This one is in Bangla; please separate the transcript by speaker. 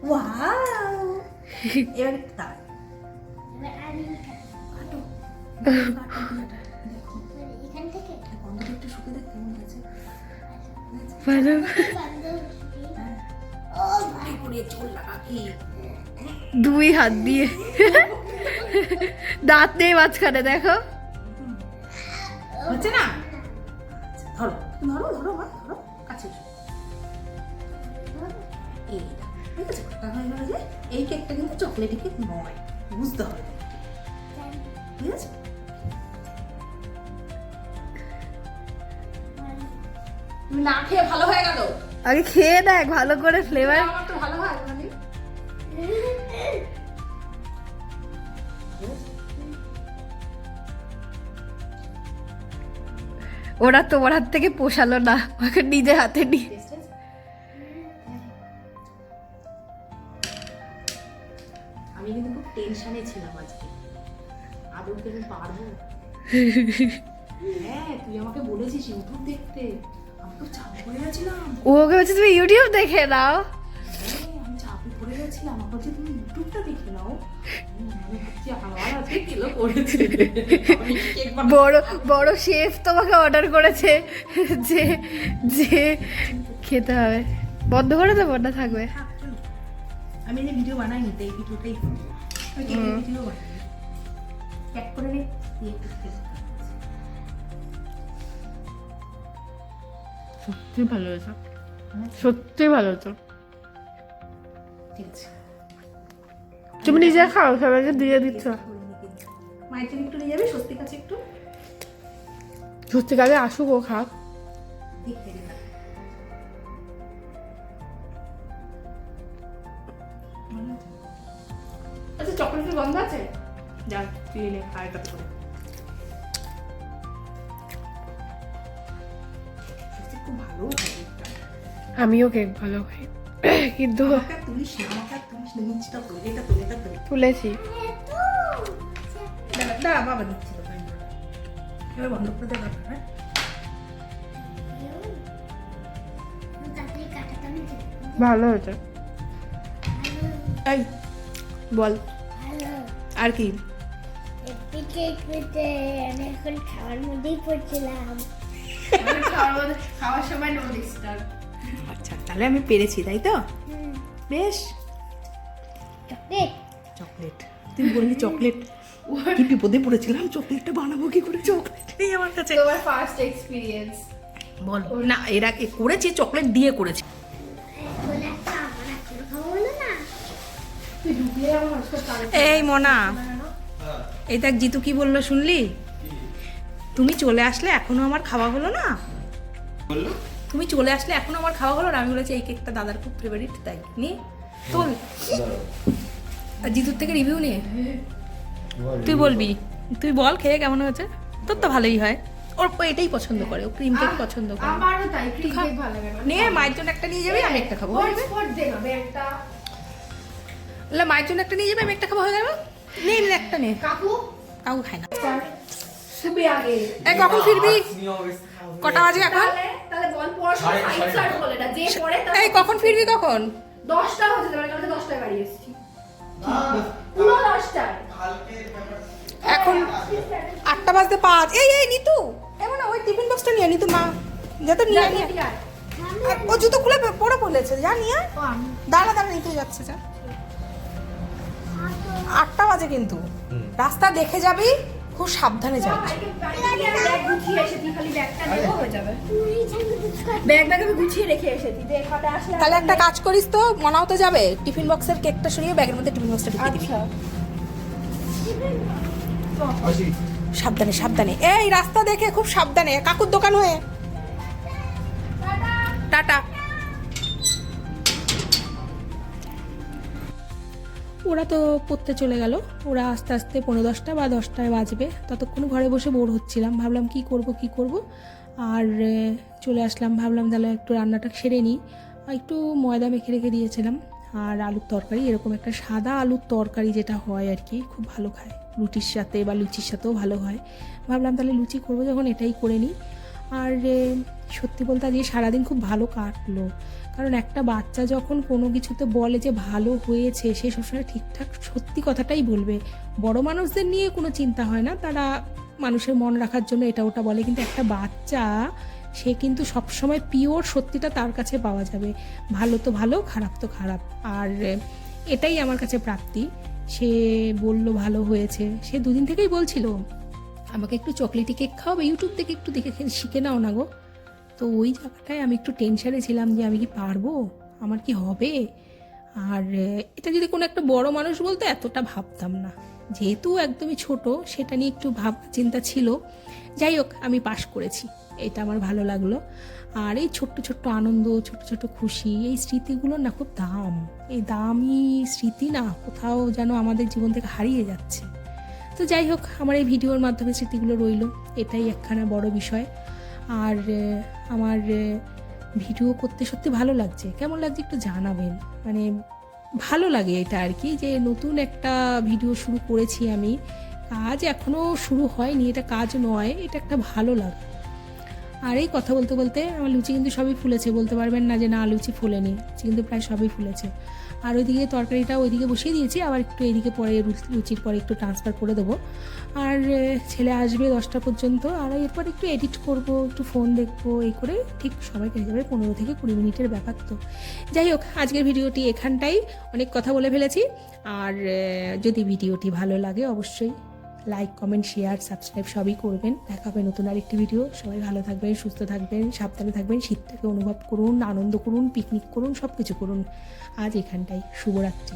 Speaker 1: ওয়াও এবার দাঁড়ায়
Speaker 2: এখান থেকে
Speaker 1: গন্ধটা একটু শুকে দেখ কেমন আছে
Speaker 3: ভালো
Speaker 1: করে চোল লাগা কি
Speaker 3: দুই হাত দিয়ে দাঁত নেই মাঝখানে দেখো
Speaker 1: হচ্ছে না আচ্ছা, ধরো ধরো ধরো মা ধরো কাছে এসো। এই ঠিক আছে কথা হয়ে গেল যে এই কেকটা কিন্তু চকলেটি কেক নয় বুঝতে হবে ঠিক আছে তুমি না খেয়ে ভালো হয়ে গেল
Speaker 3: আগে খেয়ে দেখ ভালো করে ফ্লেভার
Speaker 1: আমার তো ভালো হয় মানে
Speaker 3: ওরা তোমার হাত থেকে পোষালো না ওকে নিজে হাতে নিয়ে
Speaker 1: আমি কিন্তু খুব টেনশনে ছিলাম আজকে আদৌ কি আমি পারবো হ্যাঁ তুই আমাকে বলেছিস ইউটিউব দেখতে আমি তো চাপ পড়ে গেছিলাম
Speaker 3: ওকে বলছে তুমি ইউটিউব দেখে নাও
Speaker 1: আমি চাপে পড়ে গেছিলাম আমার বলছে তুমি ইউটিউবটা দেখে নাও আমি ভাবছি আমার আজকে কিলো করেছে আমি কেক
Speaker 3: বড় বড় শেফ তোমাকে অর্ডার করেছে যে যে খেতে হবে বন্ধ করে দেবো না থাকবে
Speaker 1: আমি যে ভিডিও বানাই নিতে এই ভিডিওটাই ওই কেকের ভিডিও বানাই প্যাক করে নে দিয়ে
Speaker 3: সত্যি ভালো হয়েছে সত্যি ভালো হতো
Speaker 1: ঠিক আছে
Speaker 3: তুমি নিজে খাও সবাইকে দিয়ে দিচ্ছ
Speaker 1: মায়ের জন্য একটু নিয়ে যাবে স্বস্তির কাছে একটু
Speaker 3: সত্যি আগে আসুক ও খাক
Speaker 1: দেখতে দিলাম আচ্ছা চকলেটের গন্ধ আছে যা তুই এনে খায় কাজ করে সত্যি খুব ভালো কেকটা
Speaker 3: আমিও কেক ভালো খাই কিন্তু
Speaker 1: আমাকে তুলিস না আমাকে তুলিস না নিচটা তুলে এটা তুলে এটা তুলে
Speaker 3: তুলেছি
Speaker 1: দাঁড়া দাঁড়া বাবা দিচ্ছি তো এবার বন্ধ করে দেওয়া হ্যাঁ
Speaker 2: তাড়াতাড়ি কাটাটা আমি দেবো।
Speaker 3: ভালো হয়েছে
Speaker 1: এই বল
Speaker 2: ভালো
Speaker 1: আর কি
Speaker 2: হ্যাপি কেক পেতে আমি এখন খাওয়ার মধ্যেই পড়ছিলাম
Speaker 3: খাওয়ার সময় নো ডিস্টার্ব
Speaker 1: আচ্ছা তাহলে আমি পেরেছি তাই তো বেশ
Speaker 2: চকলেট
Speaker 1: চকলেট তুই বললি চকলেট কি বিপদে পড়েছিলাম চকলেটটা বানাবো কি করে চকলেট নেই আমার কাছে
Speaker 3: তোমার ফার্স্ট এক্সপেরিয়েন্স
Speaker 1: বল না এরা করেছি চকলেট দিয়ে করেছি
Speaker 2: এখন একটা আমার এখন খাওয়া হলো না
Speaker 3: তুই ঢুকলে আমার হসপিটাল
Speaker 1: এই মনা এই দেখ জিতু কি বললো শুনলি তুমি চলে আসলে এখনো আমার খাওয়া হলো না
Speaker 4: বললো
Speaker 1: তুমি চলে আসলে এখনো আমার খাওয়া হলো না আমি বলেছি এই কেকটা দাদার খুব ফেভারিট তাই নি তোল আর জিতুর থেকে রিভিউ নিয়ে তুই বলবি তুই বল খেয়ে কেমন হয়েছে তোর তো ভালোই হয় ওর ও এটাই পছন্দ করে ও ক্রিম কেক পছন্দ করে
Speaker 3: আমারও তাই ক্রিম কেক ভালো লাগে
Speaker 1: নিয়ে মায়ের জন্য একটা নিয়ে যাবি আমি একটা খাবো হয়ে যাবে?
Speaker 3: স্পট দে হবে একটা
Speaker 1: বললাম, মায়ের জন্য একটা নিয়ে যাবে আমি একটা খাবো হয়ে যাবে নে নে একটা নে
Speaker 3: কাকু
Speaker 1: কাউ খায় না
Speaker 3: সুবি আগে
Speaker 1: এই কখন ফিরবি কটা বাজে এখন
Speaker 3: তাহলে তাহলে বল পড়াশোনা সাইড স্টার্ট বলে না যে পড়ে তার
Speaker 1: এই কখন ফিরবি কখন
Speaker 3: 10টা হচ্ছে তাহলে কালকে 10টায় বাড়ি এসেছি পুরো 10টায়
Speaker 1: এখন 8টা বাজতে 5 এই এই নিতু এমন ওই টিফিন বক্সটা নিয়ে নিতু মা যাতে নিয়ে নিয়ে আর ও জুতো খুলে পরে পড়েছে যা নিয়ে আয়। দাঁড়া দাঁড়া নিতে যাচ্ছে যা 8টা বাজে কিন্তু রাস্তা দেখে যাবি খুব সাবধানে যাবি
Speaker 3: ব্যাগ গুছিয়ে এসেছি খালি ব্যাগটা নেবো হয়ে যাবে ব্যাগ আমি গুছিয়ে রেখে এসেছি যে কটা আসলে
Speaker 1: তাহলে একটা কাজ করিস তো মনাও তো যাবে টিফিন বক্সের কেকটা সরিয়ে ব্যাগের মধ্যে টিফিন বক্সটা ঢুকিয়ে দিবি
Speaker 3: আচ্ছা
Speaker 1: সাবধানে সাবধানে এই রাস্তা দেখে খুব সাবধানে কাকুর দোকান হয়ে টাটা ওরা তো পড়তে চলে গেল ওরা আস্তে আস্তে 10:45 বা 10টায় বাজবে ততক্ষণ ঘরে বসে বোর হচ্ছিলাম ভাবলাম কি করব আর চলে আসলাম ভাবলাম তাহলে একটু রান্নাটা সেরে নিই একটু ময়দা মেখে রেখে দিয়েছিলাম আর আলুর তরকারি এরকম একটা সাদা আলুর তরকারি যেটা হয় আর কি খুব ভালো খায় রুটির সাথে বা লুচির সাথেও ভালো হয় ভাবলাম তাহলে লুচি করবো যখন এটাই করে নিই আর সত্যি বলতে আজকে সারাদিন খুব ভালো কাটলো, কারণ একটা বাচ্চা যখন কোনো কিছুতে বলে যে ভালো হয়েছে, সে সবসময় ঠিকঠাক সত্যি কথাটাই বলবে। বড় মানুষদের নিয়ে কোনো চিন্তা হয় না, তারা মানুষের মন রাখার জন্য এটা ওটা বলে, কিন্তু একটা বাচ্চা সে কিন্তু সবসময় পিওর সত্যিটা তার কাছে পাওয়া যাবে। ভালো তো ভালো, খারাপ তো খারাপ। আর এটাই আমার কাছে প্রাপ্তি। সে বলল ভালো হয়েছে, সে দুদিন থেকেই বলছিল আমাকে একটু চকলেটি কেক খাওয়াবে, ইউটিউব থেকে একটু দেখে শিখে নাও না গো। তো ওই জায়গাটায় আমি একটু টেনশানে ছিলাম যে আমি কি পারবো, আমার কি হবে। আর এটা যদি কোনো একটা বড় মানুষ বলতো এতটা ভাবতাম না, যেহেতু একদমই ছোট সেটা নিয়ে একটু চিন্তা ছিল। যাই হোক, আমি পাশ করেছি, এটা আমার ভালো লাগলো। আর এই ছোট্ট ছোট্ট আনন্দ, ছোট ছোট খুশি, এই স্মৃতিগুলোর না খুব দাম। এই দামি স্মৃতি না কোথাও যেন আমাদের জীবন থেকে হারিয়ে যাচ্ছে। তো যাই হোক, আমার এই ভিডিওর মাধ্যমে স্মৃতিগুলো রইলো, এটাই একখানা বড় বিষয়। আর আমার ভিডিও করতে সত্যি ভালো লাগছে। কেমন লাগছে একটু জানাবেন, মানে ভালো লাগে এটা আর কি, যে নতুন একটা ভিডিও শুরু করেছি আমি। কাজ এখনও শুরু হয়নি, এটা কাজ নয়, এটা একটা ভালো লাগে। আর এই কথা বলতে বলতে আমার লুচি কিন্তু সবই ফুলেছে, বলতে পারবেন না যে না লুচি ফুলেনি, লুচি কিন্তু প্রায় সবই ফুলেছে। আর ওইদিকে তরকারিটা ওইদিকে বসিয়ে দিয়েছি, আবার একটু এইদিকে পরে লুচির পরে একটু ট্রান্সফার করে দেবো। আর ছেলে আসবে 10টা পর্যন্ত, আর এরপর একটু এডিট করব, একটু ফোন দেখবো, এই করে ঠিক সময় কেটে যাবে। 15 থেকে 20 মিনিটের ব্যাপার। তো যাই হোক, আজকের ভিডিওটি এখানটাই, অনেক কথা বলে ফেলেছি। আর যদি ভিডিওটি ভালো লাগে অবশ্যই লাইক, কমেন্ট, শেয়ার, সাবস্ক্রাইব সবই করবেন। দেখা হবে নতুন আরেকটি ভিডিও। সবাই ভালো থাকবেন, সুস্থ থাকবেন, সাবধানে থাকবেন, শীতটাকে অনুভব করুন, আনন্দ করুন, পিকনিক করুন, সব কিছু করুন। আজ এখানটাই, শুভরাত্রি।